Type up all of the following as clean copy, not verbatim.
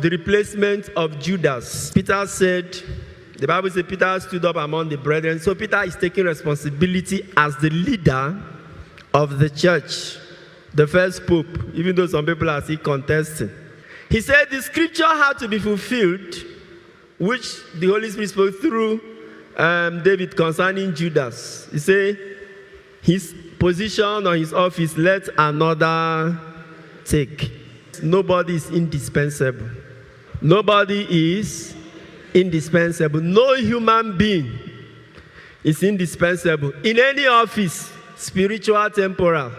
the replacement of Judas. Peter said, the Bible says Peter stood up among the brethren. So Peter is taking responsibility as the leader of the church, the first pope, even though some people are still contesting. He said the scripture had to be fulfilled, which the Holy Spirit spoke through David concerning Judas. He said, his position or his office, let another take. Nobody is indispensable. Nobody is indispensable. No human being is indispensable. In any office, spiritual, temporal,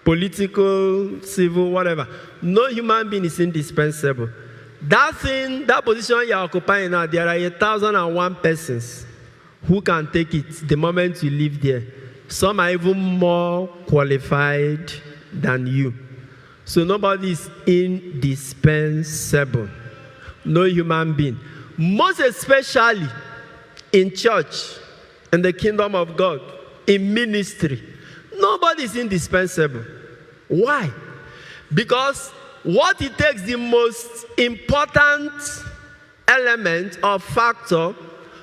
political, civil, whatever, no human being is indispensable. That thing, that position you are occupying now, there are 1,001 persons who can take it the moment you live there. Some are even more qualified than you. So nobody is indispensable. No human being. Most especially in church, in the kingdom of God, in ministry. Nobody is indispensable. Why? Because what it takes, the most important element or factor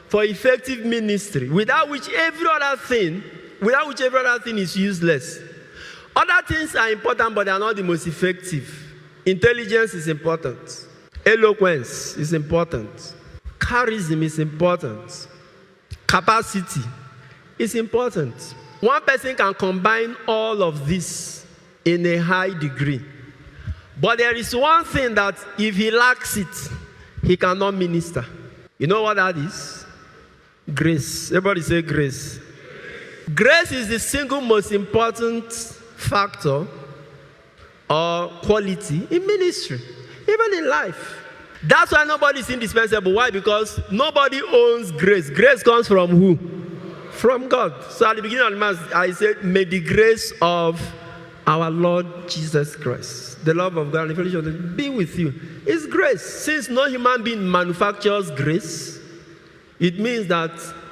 for effective ministry, without which every other thing is useless. Other things are important, but they are not the most effective. Intelligence is important. Eloquence is important. Charism is important. Capacity is important. One person can combine all of this in a high degree. But there is one thing that if he lacks it, he cannot minister. You know what that is? Grace. Everybody say grace. Grace is the single most important factor or quality in ministry, even in life. That's why nobody is indispensable. Why? Because nobody owns grace. Grace comes from who? From God. So at the beginning of the Mass, I said, may the grace of our Lord Jesus Christ, the love of God, and the fellowship of the Spirit be with you. It's grace. Since no human being manufactures grace, it means that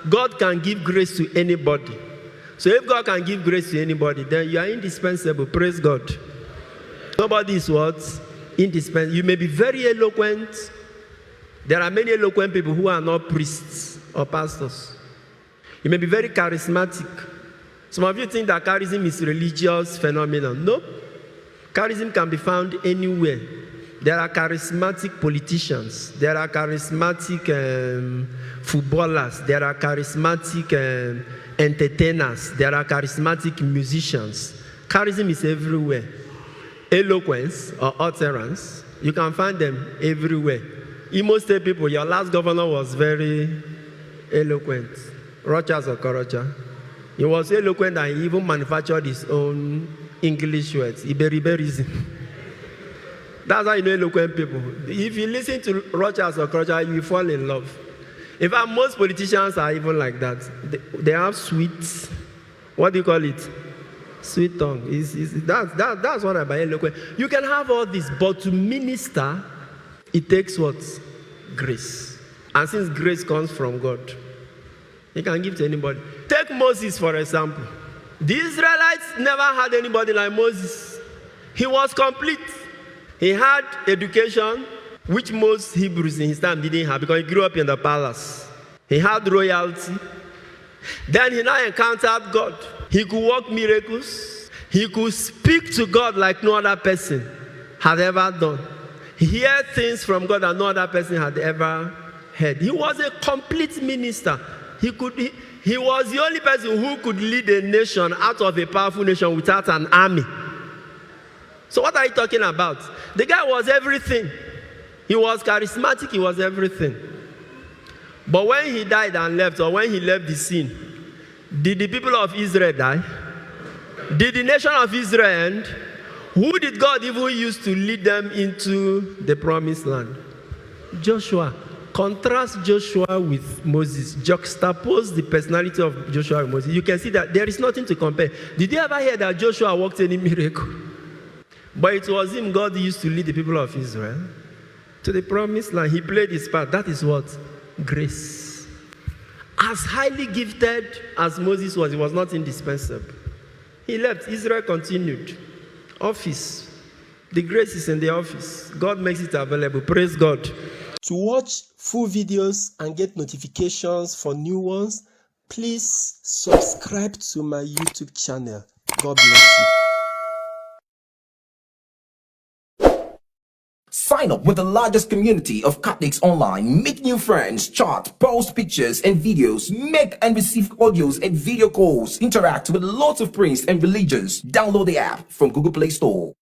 God can give grace to anybody. So if God can give grace to anybody, then you are indispensable. Praise God. Nobody is what? Indispensable. You may be very eloquent. There are many eloquent people who are not priests or pastors. You may be very charismatic. Some of you think that charism is a religious phenomenon. No. Charism can be found anywhere. There are charismatic politicians. There are charismatic footballers. There are charismatic entertainers. There are charismatic musicians. Charism is everywhere. Eloquence or utterance, you can find them everywhere. Imo State people, your last governor was very eloquent. Rochas Okorocha. He was eloquent and he even manufactured his own English words. Iberiberism. That's how you know eloquent people. If you listen to Rochas Okorocha, you will fall in love. In fact, most politicians are even like that. They have sweet, what do you call it? Sweet tongue. That's what I mean by eloquent. You can have all this, but to minister, it takes what? Grace. And since grace comes from God, He can give to anybody. Take Moses, for example. The Israelites never had anybody like Moses. He was complete. He had education, which most Hebrews in his time didn't have, because he grew up in the palace. He had royalty. Then he now encountered God. He could work miracles. He could speak to God like no other person had ever done. He heard things from God that no other person had ever heard. He was a complete minister. He was the only person who could lead a nation out of a powerful nation without an army. So what are you talking about? The guy was everything. He was charismatic. He was everything. But when he died and left, or when he left the scene, did the people of Israel die? Did the nation of Israel end? Who did God even use to lead them into the promised land? Joshua. Contrast Joshua with Moses. Juxtapose the personality of Joshua and Moses. You can see that there is nothing to compare. Did you ever hear that Joshua worked any miracle? But it was him God used to lead the people of Israel to the promised land. He played his part. That is what? Grace. As highly gifted as Moses was, he was not indispensable. He left. Israel continued. Office. The grace is in the office. God makes it available. Praise God. To watch full videos and get notifications for new ones, please subscribe to my YouTube channel. God bless you. Sign up with the largest community of Catholics online. Make new friends, chat, post pictures and videos, make and receive audios and video calls, interact with lots of priests and religions. Download the app from Google Play Store.